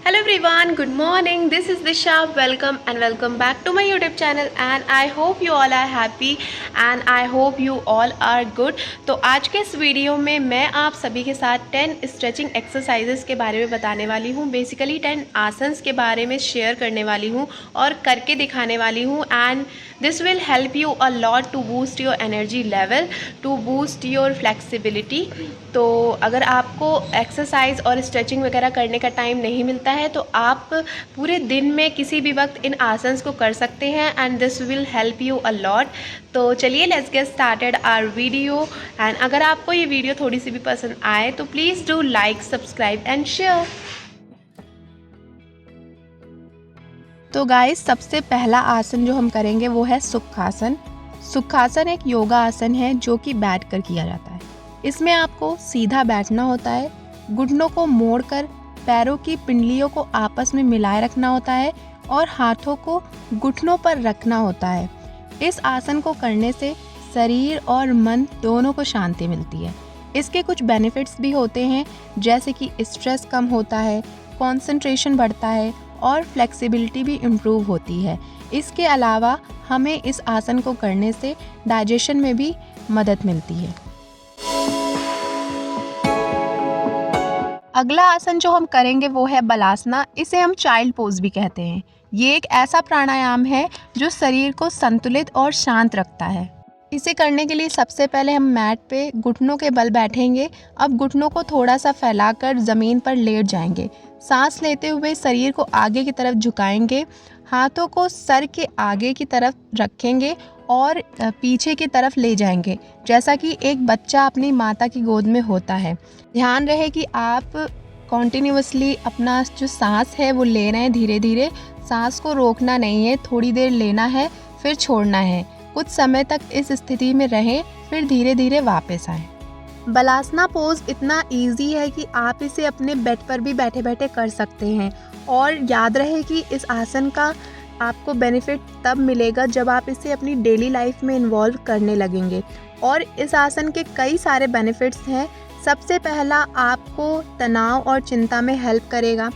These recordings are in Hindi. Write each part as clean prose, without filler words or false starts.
Hello everyone, good morning. This is Disha. Welcome back to my YouTube channel and I hope you all are happy and I hope you all are good. तो आज के इस वीडियो में मैं आप सभी के साथ 10 स्ट्रेचिंग एक्सरसाइजेस के बारे में बताने वाली हूँ. बेसिकली 10 आसन्स के बारे में शेयर करने वाली हूँ और करके दिखाने वाली हूँ and this will help you a lot to boost your energy level, to boost your flexibility. तो अगर आपको एक्सरसाइज और स्ट्रेचिंग वगैरह करने का टाइम नहीं मिलता है तो आप पूरे दिन में किसी भी वक्त इन आसन्स को कर सकते हैं and this will help you a lot. तो चलिए let's get started our video. And अगर आपको ये वीडियो थोड़ी सी भी पसंद आए तो please do like, subscribe and share. तो गाइस, सबसे पहला आसन जो हम करेंगे वो है सुखासन. सुखासन एक योगा आसन है जो कि बैठकर किया जाता है. इसमें आपको सीधा बैठना होता है, घुटनों को मोड़कर पैरों की पिंडलियों को आपस में मिलाए रखना होता है और हाथों को घुटनों पर रखना होता है. इस आसन को करने से शरीर और मन दोनों को शांति मिलती है. इसके कुछ बेनिफिट्स भी होते हैं, जैसे कि स्ट्रेस कम होता है, कंसंट्रेशन बढ़ता है और फ्लेक्सिबिलिटी भी इम्प्रूव होती है. इसके अलावा हमें इस आसन को करने से डाइजेशन में भी मदद मिलती है. अगला आसन जो हम करेंगे वो है बलासना. इसे हम चाइल्ड पोज भी कहते हैं. ये एक ऐसा प्राणायाम है जो शरीर को संतुलित और शांत रखता है. इसे करने के लिए सबसे पहले हम मैट पे घुटनों के बल बैठेंगे. अब घुटनों को थोड़ा सा फैलाकर ज़मीन पर लेट जाएंगे. सांस लेते हुए शरीर को आगे की तरफ झुकाएंगे. हाथों को सर के आगे की तरफ रखेंगे और पीछे की तरफ ले जाएंगे, जैसा कि एक बच्चा अपनी माता की गोद में होता है. ध्यान रहे कि आप कॉन्टिन्यूसली अपना जो सांस है वो ले रहे हैं. धीरे धीरे सांस को रोकना नहीं है, थोड़ी देर लेना है फिर छोड़ना है. कुछ समय तक इस स्थिति में रहें, फिर धीरे धीरे वापस आएं. बलासना पोज इतना इजी है कि आप इसे अपने बेड पर भी बैठे बैठे कर सकते हैं. और याद रहे कि इस आसन का आपको बेनिफिट तब मिलेगा जब आप इसे अपनी डेली लाइफ में इन्वॉल्व करने लगेंगे. और इस आसन के कई सारे बेनिफिट्स हैं. सबसे पहला, आपको तनाव और चिंता में हेल्प करेगा.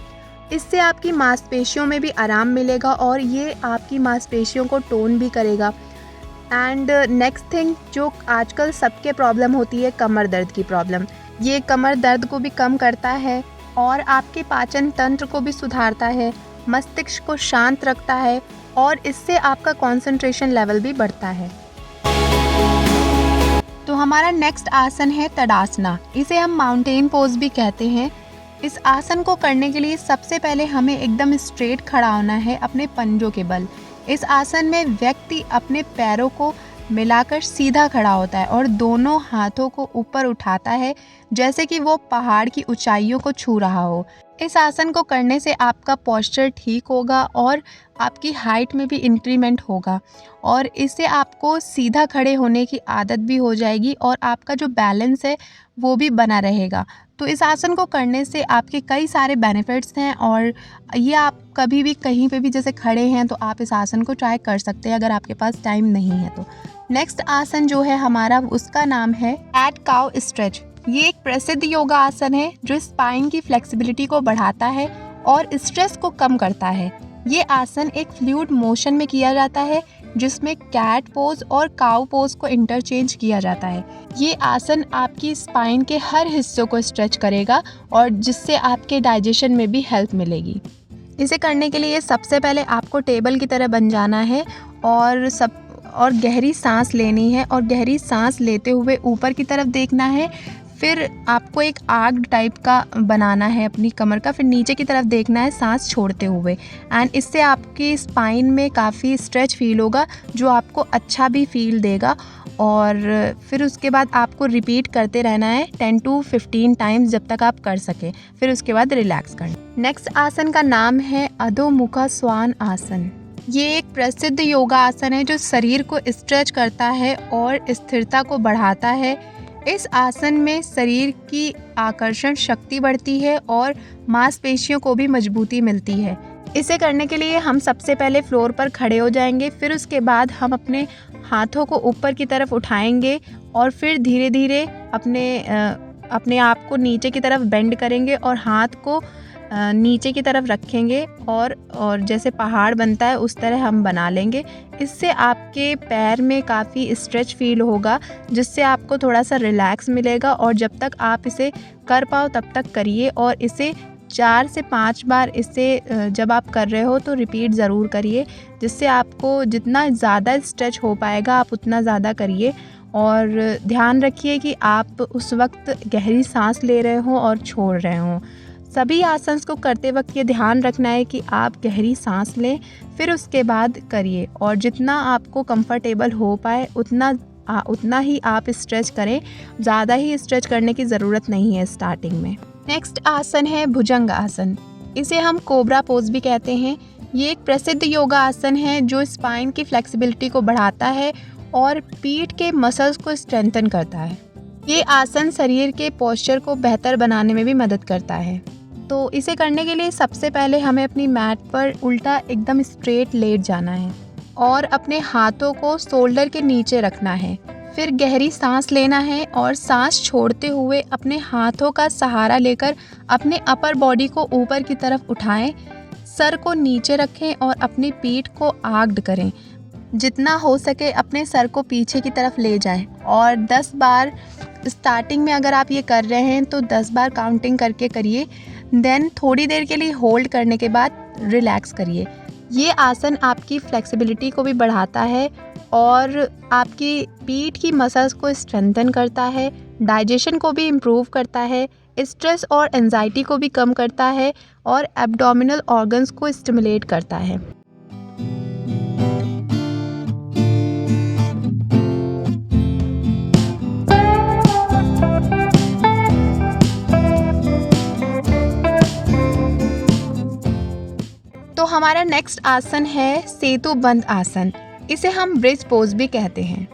इससे आपकी मांसपेशियों में भी आराम मिलेगा और ये आपकी मांसपेशियों को टोन भी करेगा. एंड नेक्स्ट थिंग, जो आजकल सबके प्रॉब्लम होती है, कमर दर्द की प्रॉब्लम. ये कमर दर्द को भी कम करता है और आपके पाचन तंत्र को भी सुधारता है, मस्तिष्क को शांत रखता है और इससे आपका कंसंट्रेशन लेवल भी बढ़ता है. तो हमारा नेक्स्ट आसन है तड़ासना. इसे हम माउंटेन पोज भी कहते हैं. इस आसन को करने के लिए सबसे पहले हमें एकदम स्ट्रेट खड़ा होना है अपने पंजों के बल. इस आसन में व्यक्ति अपने पैरों को मिलाकर सीधा खड़ा होता है और दोनों हाथों को ऊपर उठाता है, जैसे कि वो पहाड़ की ऊंचाइयों को छू रहा हो. इस आसन को करने से आपका पोस्चर ठीक होगा और आपकी हाइट में भी इंक्रीमेंट होगा और इससे आपको सीधा खड़े होने की आदत भी हो जाएगी और आपका जो बैलेंस है वो भी बना रहेगा. तो इस आसन को करने से आपके कई सारे बेनिफिट्स हैं और ये आप कभी भी कहीं पे भी जैसे खड़े हैं तो आप इस आसन को ट्राई कर सकते हैं अगर आपके पास टाइम नहीं है तो. नेक्स्ट आसन जो है हमारा, उसका नाम है कैट काउ स्ट्रेच. ये एक प्रसिद्ध योगा आसन है जो स्पाइन की फ्लेक्सिबिलिटी को बढ़ाता है और स्ट्रेस को कम करता है. ये आसन एक फ्लूइड मोशन में किया जाता है जिसमें कैट पोज और काउ पोज को इंटरचेंज किया जाता है. ये आसन आपकी स्पाइन के हर हिस्सों को स्ट्रेच करेगा और जिससे आपके डाइजेशन में भी हेल्प मिलेगी. इसे करने के लिए सबसे पहले आपको टेबल की तरह बन जाना है और गहरी सांस लेनी है और गहरी सांस लेते हुए ऊपर की तरफ देखना है. फिर आपको एक आग टाइप का बनाना है अपनी कमर का, फिर नीचे की तरफ देखना है सांस छोड़ते हुए. एंड इससे आपकी स्पाइन में काफ़ी स्ट्रेच फील होगा जो आपको अच्छा भी फील देगा. और फिर उसके बाद आपको रिपीट करते रहना है 10 to 15 टाइम्स जब तक आप कर सकें. फिर उसके बाद रिलैक्स करना. नेक्स्ट आसन का नाम है अधोमुखा स्वान आसन. ये एक प्रसिद्ध योगा आसन है जो शरीर को स्ट्रेच करता है और स्थिरता को बढ़ाता है. इस आसन में शरीर की आकर्षण शक्ति बढ़ती है और मांसपेशियों को भी मजबूती मिलती है. इसे करने के लिए हम सबसे पहले फ्लोर पर खड़े हो जाएंगे. फिर उसके बाद हम अपने हाथों को ऊपर की तरफ उठाएंगे और फिर धीरे धीरे अपने आप को नीचे की तरफ बेंड करेंगे और हाथ को नीचे की तरफ रखेंगे और जैसे पहाड़ बनता है उस तरह हम बना लेंगे। इससे आपके पैर में काफ़ी स्ट्रेच फील होगा, जिससे आपको थोड़ा सा रिलैक्स मिलेगा। और जब तक आप इसे कर पाओ तब तक करिए, और इसे 4 से 5 बार इसे जब आप कर रहे हो तो रिपीट ज़रूर करिए, जिससे आपको जितना ज़्यादा स्ट्रेच हो पाएगा आप उतना ज़्यादा करिए। और ध्यान रखिए कि आप उस वक्त गहरी सांस ले रहे हो और छोड़ रहे हो। सभी आसन्स को करते वक्त ये ध्यान रखना है कि आप गहरी सांस लें, फिर उसके बाद करिए, और जितना आपको कंफर्टेबल हो पाए उतना ही आप स्ट्रेच करें। ज़्यादा ही स्ट्रेच करने की ज़रूरत नहीं है स्टार्टिंग में। नेक्स्ट आसन है भुजंग आसन। इसे हम कोबरा पोज भी कहते हैं। ये एक प्रसिद्ध योगा आसन है जो स्पाइन की फ्लेक्सिबिलिटी को बढ़ाता है और पीठ के मसल्स को स्ट्रेंथन करता है। ये आसन शरीर के पोस्चर को बेहतर बनाने में भी मदद करता है। तो इसे करने के लिए सबसे पहले हमें अपनी मैट पर उल्टा एकदम स्ट्रेट लेट जाना है और अपने हाथों को शोल्डर के नीचे रखना है। फिर गहरी सांस लेना है और सांस छोड़ते हुए अपने हाथों का सहारा लेकर अपने अपर बॉडी को ऊपर की तरफ उठाएं। सर को नीचे रखें और अपनी पीठ को आग्ड करें। जितना हो सके अपने सर को पीछे की तरफ ले जाएं और 10 बार, स्टार्टिंग में अगर आप ये कर रहे हैं तो 10 बार काउंटिंग करके करिए। देन थोड़ी देर के लिए होल्ड करने के बाद रिलैक्स करिए। ये आसन आपकी फ्लेक्सिबिलिटी को भी बढ़ाता है और आपकी पीठ की मसल्स को स्ट्रेंथन करता है, डाइजेशन को भी इम्प्रूव करता है, स्ट्रेस और एंजाइटी को भी कम करता है और एब्डोमिनल ऑर्गन्स को स्टिमुलेट करता है। तो हमारा नेक्स्ट आसन है सेतु बंद आसन। इसे हम ब्रिज पोज भी कहते हैं।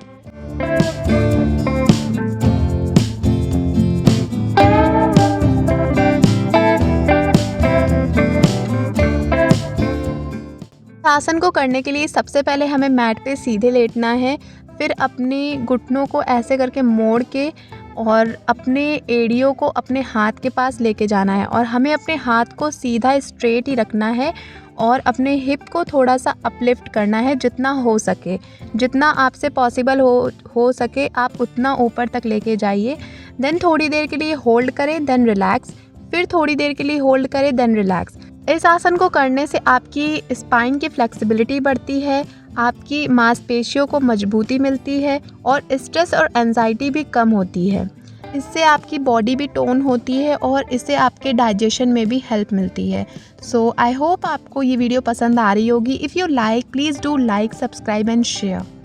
आसन को करने के लिए सबसे पहले हमें मैट पे सीधे लेटना है। फिर अपने घुटनों को ऐसे करके मोड़ के और अपने एड़ियों को अपने हाथ के पास लेके जाना है और हमें अपने हाथ को सीधा स्ट्रेट ही रखना है और अपने हिप को थोड़ा सा अपलिफ्ट करना है जितना हो सके। जितना आपसे पॉसिबल हो सके आप उतना ऊपर तक लेके जाइए। देन थोड़ी देर के लिए होल्ड करें, देन रिलैक्स। फिर थोड़ी देर के लिए होल्ड करें, देन रिलैक्स। इस आसन को करने से आपकी स्पाइन की फ्लेक्सिबिलिटी बढ़ती है, आपकी मांसपेशियों को मजबूती मिलती है और स्ट्रेस और एंजाइटी भी कम होती है। इससे आपकी बॉडी भी टोन होती है और इससे आपके डाइजेशन में भी हेल्प मिलती है। सो आई होप आपको ये वीडियो पसंद आ रही होगी। If you like, please do like, subscribe and share.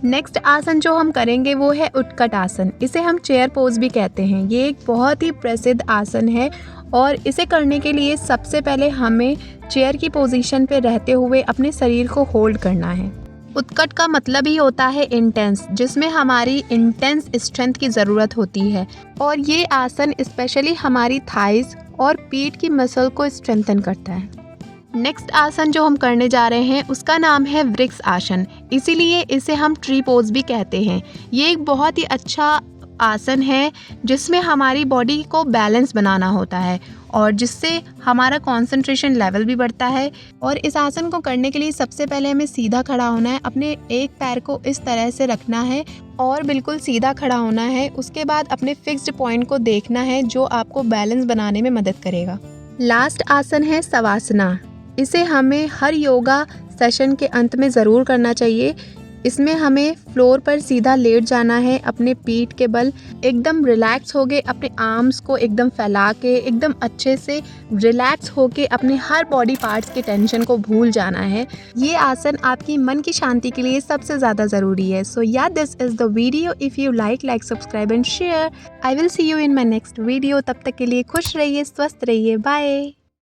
Next आसन जो हम करेंगे वो है उत्कट आसन। इसे हम चेयर पोज भी कहते हैं। ये एक बहुत ही प्रसिद्ध आसन है और इसे करने के लिए सबसे पहले हमें चेयर की पोजीशन पे रहते हुए अपने शरीर को होल्ड करना है। उत्कट का मतलब ही होता है इंटेंस, जिसमें हमारी इंटेंस स्ट्रेंथ की ज़रूरत होती है और ये आसन स्पेशली हमारी थाइज और पीठ की मसल को स्ट्रेंथन करता है। नेक्स्ट आसन जो हम करने जा रहे हैं उसका नाम है वृक्ष आसन, इसीलिए इसे हम ट्री पोज भी कहते हैं। ये एक बहुत ही अच्छा आसन है जिसमें हमारी बॉडी को बैलेंस बनाना होता है और जिससे हमारा कंसंट्रेशन लेवल भी बढ़ता है। और इस आसन को करने के लिए सबसे पहले हमें सीधा खड़ा होना है, अपने एक पैर को इस तरह से रखना है और बिल्कुल सीधा खड़ा होना है। उसके बाद अपने फिक्स्ड पॉइंट को देखना है जो आपको बैलेंस बनाने में मदद करेगा। लास्ट आसन है शवासना। इसे हमें हर योगा सेशन के अंत में ज़रूर करना चाहिए। इसमें हमें फ्लोर पर सीधा लेट जाना है, अपने पीठ के बल एकदम रिलैक्स होके अपने आर्म्स को एकदम फैला के एकदम अच्छे से रिलैक्स होके अपने हर बॉडी पार्ट्स के टेंशन को भूल जाना है। ये आसन आपकी मन की शांति के लिए सबसे ज़्यादा ज़रूरी है। सो या this is the video. If you like, subscribe and share. I will see you in my next video. तब तक के लिए खुश रहिए, स्वस्थ रहिए। बाय।